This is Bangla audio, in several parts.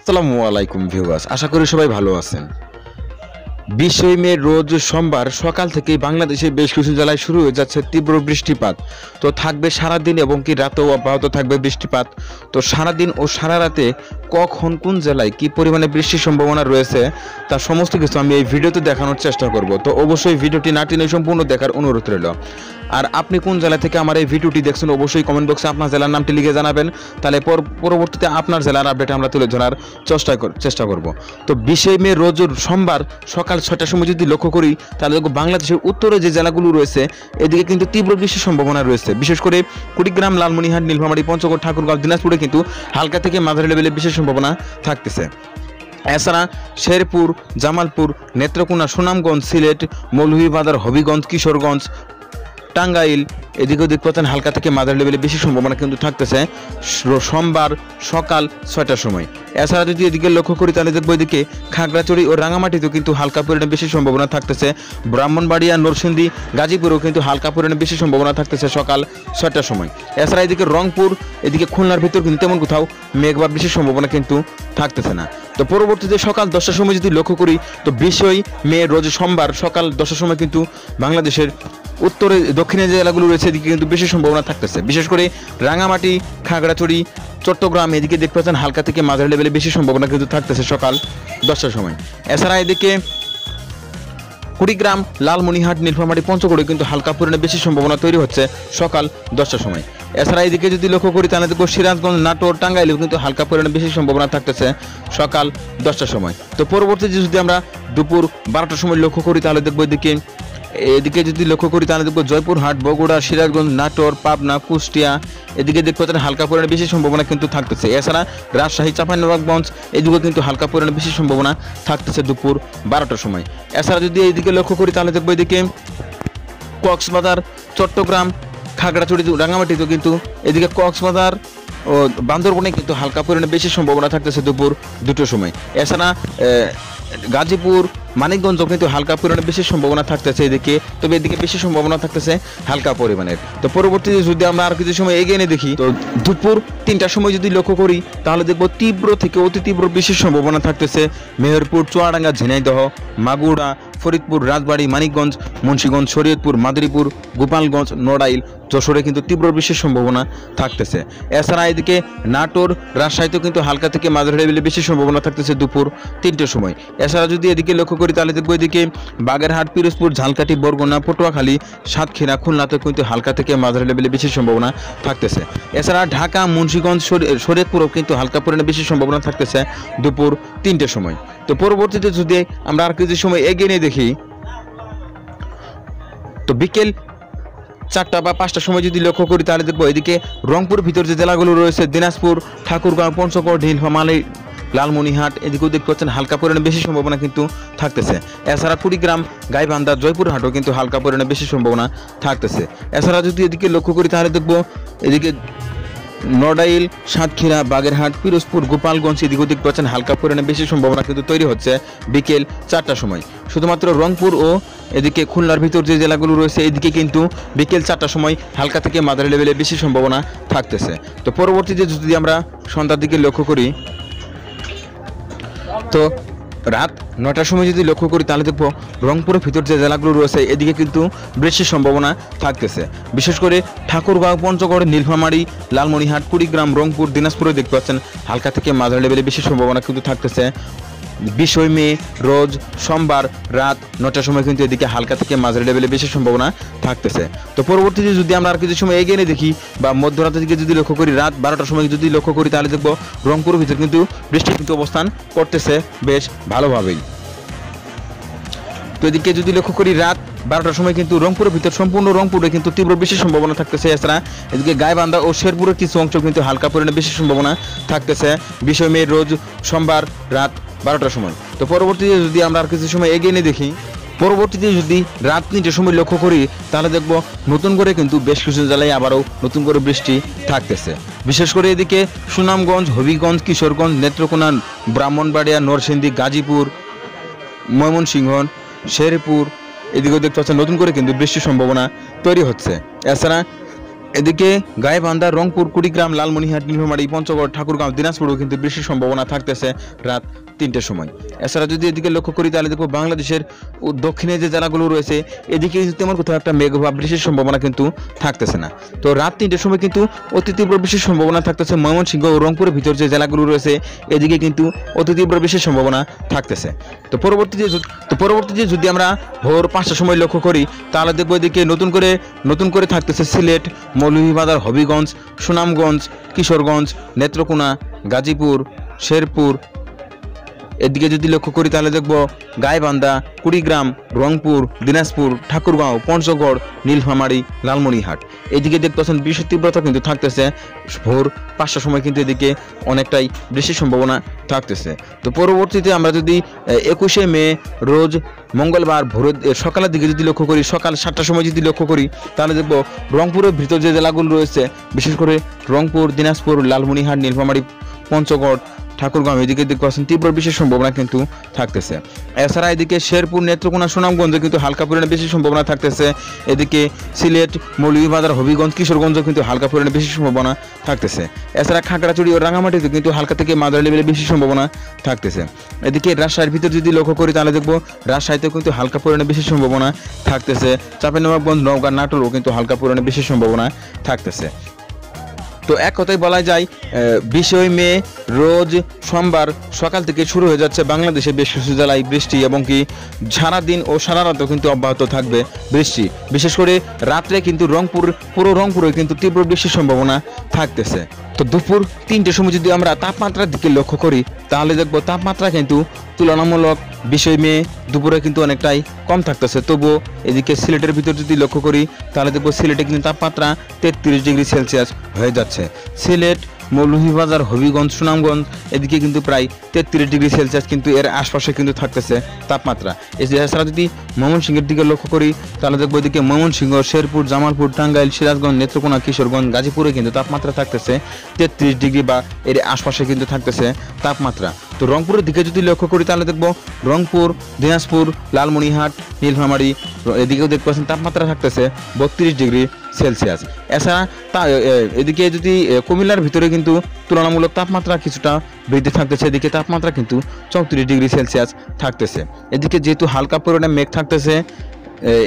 আসসালামু আলাইকুম ভিউয়ার্স, আশা করি সবাই ভালো আছেন। 20 মে রোজ সোমবার সকাল থেকেই বাংলাদেশের বেশ কিছু জেলায় শুরু হয়ে যাচ্ছে তীব্র বৃষ্টিপাত। তো থাকবে সারাদিন এবং কি রাতেও অব্যাহত থাকবে বৃষ্টিপাত। তো সারাদিন ও সারা রাতে কখন কোন জেলায় কি পরিমাণে বৃষ্টির সম্ভাবনা রয়েছে তা সমস্ত কিছু আমি এই ভিডিওতে দেখানোর চেষ্টা করব। তো অবশ্যই ভিডিওটি না টেনে সম্পূর্ণ দেখার অনুরোধ রইল। আর আপনি কোন জেলা থেকে আমার এই ভিডিওটি দেখছেন অবশ্যই কমেন্ট বক্সে আপনার জেলার নামটি লিখে জানাবেন, তাহলে পরবর্তীতে আপনার জেলার আপডেট আমরা তুলে ধরার চেষ্টা করব। তো 20 মে রোজ সোমবার সকাল 6টার সময় যদি লক্ষ্য করি তাহলে দেখব বাংলাদেশের উত্তরে যে জেলাগুলো রয়েছে এদিকে কিন্তু তীব্র বৃষ্টির সম্ভাবনা রয়েছে। বিশেষ করে কুড়িগ্রাম, লালমনিরহাট, নীলফামারী, পঞ্চগড়, ঠাকুরগাঁও, দিনাজপুরে কিন্তু হালকা থেকে মাঝারি লেভেলে বৃষ্টির সম্ভাবনা থাকতেছে। এছাড়া শেরপুর, জামালপুর, নেত্রকোনা, সুনামগঞ্জ, সিলেট, মৌলভীবাজার, হবিগঞ্জ, কিশোরগঞ্জ, টাঙ্গাইল এদিকেও দেখতে পাচ্ছেন হালকা থেকে মাঝারি লেভেলে বেশি সম্ভাবনা কিন্তু থাকতেছে সোমবার সকাল 6টার সময়। এছাড়া যদি এদিকে লক্ষ্য করি তাহলে দেখবো এদিকে খাগড়াছড়ি ও রাঙামাটিতেও কিন্তু হালকা পরিমাণে বেশি সম্ভাবনা থাকতেছে। ব্রাহ্মণবাড়িয়া, নরসিংদী, গাজীপুরেও কিন্তু হালকা পরিমাণে বেশি সম্ভাবনা থাকতেছে সকাল 6টার সময়। এছাড়া এদিকে রংপুর, এদিকে খুলনার ভিতর কিন্তু তেমন কোথাও মেঘ বা বেশি সম্ভাবনা কিন্তু থাকতেছে না। তো পরবর্তীতে সকাল 10টার সময় যদি লক্ষ্য করি তো 20 মে রোজ সোমবার সকাল 10টার সময় কিন্তু বাংলাদেশের উত্তরে দক্ষিণে যে জেলাগুলো রয়েছে এদিকে কিন্তু বেশি সম্ভাবনা থাকতেছে। বিশেষ করে রাঙামাটি, খাগড়াছড়ি, চট্টগ্রাম এদিকে দেখতে পাচ্ছেন হালকা থেকে মাঝারি লেভেলে বেশি সম্ভাবনা কিন্তু থাকতেছে সকাল 10টার সময়। এছাড়া এদিকে কুড়িগ্রাম, লালমনিরহাট, নীলফামারী, পঞ্চগড়ে কিন্তু হালকা পরিমাণে বেশি সম্ভাবনা তৈরি হচ্ছে সকাল 10টার সময়। এছাড়া এদিকে যদি লক্ষ্য করি তাহলে দেখবো সিরাজগঞ্জ, নাটোর, টাঙ্গাইলেও কিন্তু হালকা পরিমাণে বেশি সম্ভাবনা থাকতেছে সকাল 10টার সময়। তো পরবর্তীতে যদি আমরা দুপুর 12টার সময় লক্ষ্য করি তাহলে দেখবো এদিকে যদি লক্ষ্য করি তাহলে দেখবো জয়পুরহাট, বগুড়া, সিরাজগঞ্জ, নাটোর, পাবনা, কুষ্টিয়া এদিকে দেখতে পাচ্ছেন হালকা পরিমাণে বেশি সম্ভাবনা কিন্তু থাকতেছে। এছাড়া রাজশাহী, চাঁপাইনবাবগঞ্জ এদিকে কিন্তু হালকা পরিমাণে বেশি সম্ভাবনা থাকতেছে দুপুর 12টার সময়। এছাড়া যদি এইদিকে লক্ষ্য করি তাহলে দেখবো এদিকে কক্সবাজার, চট্টগ্রাম, খাগড়াছড়ি, রাঙামাটিতেও কিন্তু এদিকে কক্সবাজার ও বান্দরবনে কিন্তু হালকা পরিমাণে বেশি সম্ভাবনা থাকতেছে দুপুর 2টোর সময়। এছাড়া গাজীপুর, মানিকগঞ্জ কিন্তু হালকা পরিমাণে বেশি সম্ভাবনা থাকতেছে এদিকে, তবে এদিকে বেশি সম্ভাবনা থাকতেছে হালকা পরিমাণের। তো পরবর্তীতে যদি আমরা আর কিছু সময় এগিয়ে নিয়ে দেখি তো দুপুর 3টার সময় যদি লক্ষ্য করি তাহলে দেখবো তীব্র থেকে অতি তীব্র বৃষ্টির সম্ভাবনা থাকতেছে মেহেরপুর, চুয়াডাঙ্গা, ঝিনাইদহ, মাগুরা, ফরিদপুর, রাজবাড়ী, মানিকগঞ্জ, মুন্সিগঞ্জ, শরীয়তপুর, মাদারীপুর, গোপালগঞ্জ, নড়াইল, যশোরে কিন্তু তীব্র বৃষ্টির সম্ভাবনা থাকতেছে। এছাড়া এদিকে নাটোর, রাজশাহীতেও কিন্তু হালকা থেকে মাঝারি লেভেলে বেশি সম্ভাবনা থাকতেছে দুপুর 3টের সময়। এছাড়া যদি এদিকে লক্ষ্য করি তাহলে দেখবো এদিকে বাগেরহাট, পিরোজপুর, ঝালকাঠি, বরগুনা, পটুয়াখালী, সাতক্ষীরা, খুলনাতে কিন্তু হালকা থেকে মাঝারি লেভেলে বেশি সম্ভাবনা থাকতেছে। এছাড়া ঢাকা, মুন্সিগঞ্জ, শরীয়তপুরেও কিন্তু হালকা পরিমাণে বেশি সম্ভাবনা থাকতেছে দুপুর 3টের সময়। তো পরবর্তীতে যদি আমরা আর কিছু সময় এগিয়ে নিয়ে দেখি তো বিকেল 4টা বা 5টার সময় যদি লক্ষ্য করি তাহলে দেখবো এদিকে রংপুর ভিতর যে জেলাগুলো রয়েছে দিনাজপুর, ঠাকুরগাঁও, পঞ্চগড়, নীলফামারী, লালমনিরহাট এদিকেও দেখতে পাচ্ছেন হালকা পরিমাণে বেশি সম্ভাবনা কিন্তু থাকতেছে। এছাড়া কুড়িগ্রাম, গাইবান্ধা, জয়পুরহাটও কিন্তু হালকা পরিমাণে বেশি সম্ভাবনা থাকতেছে। এছাড়া যদি এদিকে লক্ষ্য করি তাহলে দেখবো এদিকে নড়াইল, সাতক্ষীরা, বাগেরহাট, পিরোজপুর, গোপালগঞ্জ এদিকেও দেখতে পাচ্ছেন হালকা পরিমাণে বেশি সম্ভাবনা কিন্তু তৈরি হচ্ছে বিকেল 4টার সময়। শুধুমাত্র রংপুর ও এদিকে খুলনার ভিতর যে জেলাগুলো রয়েছে এদিকে কিন্তু বিকেল 4টার সময় হালকা থেকে মাঝারি লেভেলে বেশি সম্ভাবনা থাকতেছে। তো পরবর্তীতে যদি আমরা সন্ধ্যার দিকে লক্ষ্য করি তো রাত 9টার সময় যদি লক্ষ্য করি তাহলে দেখবো রংপুরের ভিতর যে জেলাগুলো রয়েছে এদিকে কিন্তু বৃষ্টির সম্ভাবনা থাকতেছে। বিশেষ করে ঠাকুরগাঁও, পঞ্চগড়, নীলফামারী, লালমনিরহাট, কুড়িগ্রাম, রংপুর, দিনাজপুরে দেখতে পাচ্ছেন হালকা থেকে মাঝারি লেভেলে বেশি সম্ভাবনা কিন্তু থাকতেছে 20 মে রোজ সোমবার রাত 9টার সময় কিন্তু এদিকে হালকা থেকে মাঝারি লেভেলে বেশি সম্ভাবনা থাকতেছে। তো পরবর্তীতে যদি আমরা আর কিছু সময় এগিয়ে নিয়ে দেখি বা মধ্যরাতের দিকে যদি লক্ষ্য করি রাত 12টার সময় যদি লক্ষ্য করি তাহলে দেখবো রংপুরের ভিতর কিন্তু বৃষ্টি কিন্তু অবস্থান করতেছে বেশ ভালোভাবেই। তো এদিকে যদি লক্ষ্য করি রাত 12টার সময় কিন্তু রংপুরের ভিতর সম্পূর্ণ রংপুরে কিন্তু তীব্র বেশি সম্ভাবনা থাকতেছে। এছাড়া এদিকে গাইবান্ধা ও শেরপুরের কিছু অংশ কিন্তু হালকা পরিমাণে বেশি সম্ভাবনা থাকতেছে 20 মে রোজ সোমবার রাত 12টার সময়। তো পরবর্তীতে যদি আমরা আর কিছু সময় এগিয়ে নিয়ে দেখি পরবর্তীতে যদি রাত 3টার সময় লক্ষ্য করি তাহলে দেখবো নতুন করে কিন্তু বেশ কিছু জেলায় আবারও নতুন করে বৃষ্টি থাকতেছে। বিশেষ করে এদিকে সুনামগঞ্জ, হবিগঞ্জ, কিশোরগঞ্জ, নেত্রকোনা, ব্রাহ্মণবাড়িয়া, নরসিংদী, গাজীপুর, ময়মনসিংহ, শেরপুর এদিকেও দেখতে পাচ্ছেন নতুন করে কিন্তু বৃষ্টির সম্ভাবনা তৈরি হচ্ছে। এছাড়া এদিকে গাইবান্ধা, রংপুর, কুড়িগ্রাম, লালমনিরহাট, নীলফামারী, পঞ্চগড়, ঠাকুরগাঁও, দিনাজপুরেও কিন্তু বৃষ্টির সম্ভাবনা থাকতেছে রাত 3টের সময়। এছাড়া যদি এদিকে লক্ষ্য করি তাহলে দেখবো বাংলাদেশের দক্ষিণে যে জেলাগুলো রয়েছে এদিকে কিন্তু তেমন কোথাও একটা মেঘ বা বৃষ্টির সম্ভাবনা কিন্তু থাকতেছে না। তো রাত 3টের সময় কিন্তু অতি তীব্র বৃষ্টির সম্ভাবনা থাকতেছে ময়মনসিংহ ও রংপুরের ভিতর যে জেলাগুলো রয়েছে এদিকে কিন্তু অতি তীব্র বৃষ্টির সম্ভাবনা থাকতেছে। তো পরবর্তীতে যদি আমরা ভোর 5টার সময় লক্ষ্য করি তাহলে দেখবো এদিকে নতুন করে থাকতেছে সিলেট, মৌলভীবাজার, হবিগঞ্জ, সুনামগঞ্জ, কিশোরগঞ্জ, নেত্রকোনা, গাজীপুর, শেরপুর। এদিকে যদি লক্ষ্য করি তাহলে দেখব গাইবান্ধা, কুড়িগ্রাম, রংপুর, দিনাজপুর, ঠাকুরগাঁও, পঞ্চগড়, নীলফামারী, লালমনিরহাট। এদিকে দেখতে পাচ্ছেন বৃষ্টির তীব্রতা কিন্তু থাকতেছে ভোর 5টার সময় কিন্তু এদিকে অনেকটাই বৃষ্টির সম্ভাবনা থাকতেছে। তো পরবর্তীতে আমরা যদি 21শে মে রোজ মঙ্গলবার ভোরের সকালের দিকে যদি লক্ষ্য করি, সকাল 7টার সময় যদি লক্ষ্য করি তাহলে দেখব রংপুরের ভিতর যে জেলাগুলো রয়েছে বিশেষ করে রংপুর, দিনাজপুর, লালমনিরহাট, নীলফামারী, পঞ্চগড়, ঠাকুরগাঁও এদিকে দেখতে পাচ্ছেন তীব্র বৃষ্টির সম্ভাবনা কিন্তু থাকতেছে। এছাড়া এদিকে শেরপুর, নেত্রকোনা, সুনামগঞ্জে কিন্তু হালকা পরিমাণে বেশি সম্ভাবনা থাকতেছে। এদিকে সিলেট, মৌলভীবাজার, হবিগঞ্জ, কিশোরগঞ্জে কিন্তু হালকা পরিমাণে বেশি সম্ভাবনা থাকতেছে। এছাড়া খাগড়াছড়ি ও রাঙামাটিতে কিন্তু হালকা থেকে মাঝারি লেভেলে বেশি সম্ভাবনা থাকতেছে। এদিকে রাজশাহীর ভিতর যদি লক্ষ্য করি তাহলে দেখব রাজশাহীতেও কিন্তু হালকা পরিমাণে বেশি সম্ভাবনা থাকতেছে। চাঁপাইনবাবগঞ্জ, নওগাঁ, নাটোরও কিন্তু হালকা পরিমাণে বেশি সম্ভাবনা থাকতেছে। তো এক কথায় বলা যায় 20 মে রোজ সোমবার সকাল থেকে শুরু হয়ে যাচ্ছে বাংলাদেশে বেশ কিছু জেলায় বৃষ্টি এবং কি সারাদিন ও সারা রাতও কিন্তু অব্যাহত থাকবে বৃষ্টি। বিশেষ করে রাত্রে কিন্তু পুরো রংপুরে কিন্তু তীব্র বৃষ্টির সম্ভাবনা থাকতেছে। তো দুপুর 3টের সময় যদি আমরা তাপমাত্রার দিকে লক্ষ্য করি তাহলে দেখব তাপমাত্রা কিন্তু তুলনামূলক 20 মে দুপুরে কিন্তু অনেকটাই কম থাকতেছে। তবুও এদিকে সিলেটের ভিতর যদি লক্ষ্য করি তাহলে দেখব সিলেটে কিন্তু তাপমাত্রা 33 ডিগ্রি সেলসিয়াস হয়ে যাচ্ছে। সিলেট, মৌলভীবাজার, হবিগঞ্জ, সুনামগঞ্জ এদিকে কিন্তু প্রায় 33 ডিগ্রি সেলসিয়াস কিন্তু এর আশপাশে কিন্তু থাকতেছে তাপমাত্রা। এছাড়া যদি ময়মনসিংহের দিকে লক্ষ্য করি তাহলে দেখবো এদিকে ময়মনসিংহ, শেরপুর, জামালপুর, টাঙ্গাইল, সিরাজগঞ্জ, নেত্রকোনা, কিশোরগঞ্জ, গাজীপুরে কিন্তু তাপমাত্রা থাকতেছে 33 ডিগ্রি বা এর আশপাশে কিন্তু থাকতেছে তাপমাত্রা। তো রংপুরের দিকে যদি লক্ষ্য করি তাহলে দেখবো রংপুর, দিনাজপুর, লালমনিরহাট, নীলফামারী এদিকেও দেখতে পাচ্ছেন তাপমাত্রা থাকতেছে 32 ডিগ্রি সেলসিয়াস। এছাড়া এদিকে যদি কুমিল্লার ভিতরে কিন্তু তুলনামূলক তাপমাত্রা কিছুটা বৃদ্ধি থাকতেছে। এদিকে তাপমাত্রা কিন্তু 34 ডিগ্রি সেলসিয়াস থাকতেছে। এদিকে যেহেতু হালকা পরিমাণে মেঘ থাকতেছে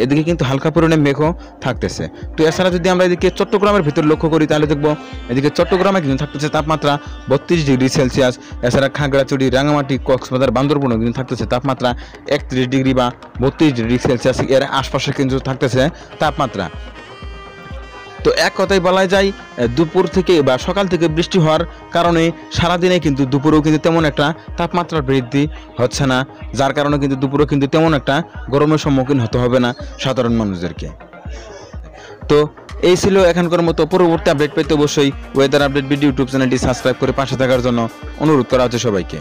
এদিকে কিন্তু হালকা পরিমাণে মেঘও থাকতেছে। তো এছাড়া যদি আমরা এদিকে চট্টগ্রামের ভিতর লক্ষ্য করি তাহলে দেখবো এদিকে চট্টগ্রামে কিন্তু থাকতেছে তাপমাত্রা 32 ডিগ্রি সেলসিয়াস। এছাড়া খাগড়াছড়ি, রাঙামাটি, কক্সবাজার, বান্দরবনও কিন্তু থাকতেছে তাপমাত্রা 31 ডিগ্রি বা 32 ডিগ্রি সেলসিয়াস এর আশপাশে কিন্তু থাকতেছে তাপমাত্রা। তো এক কথায় বলা যায় দুপুর থেকে বা সকাল থেকে বৃষ্টি হওয়ার কারণে সারাদিনে কিন্তু দুপুরেও কিন্তু তেমন একটা তাপমাত্রা বৃদ্ধি হচ্ছে না, যার কারণে কিন্তু দুপুরেও কিন্তু তেমন একটা গরমের সম্মুখীন হতে হবে না সাধারণ মানুষদেরকে। তো এই ছিল এখনকার মতো। পরবর্তী আপডেট পেতে অবশ্যই ওয়েদার আপডেট ভিডিও ইউটিউব চ্যানেলটি সাবস্ক্রাইব করে পাশে থাকার জন্য অনুরোধ করা হচ্ছে সবাইকে।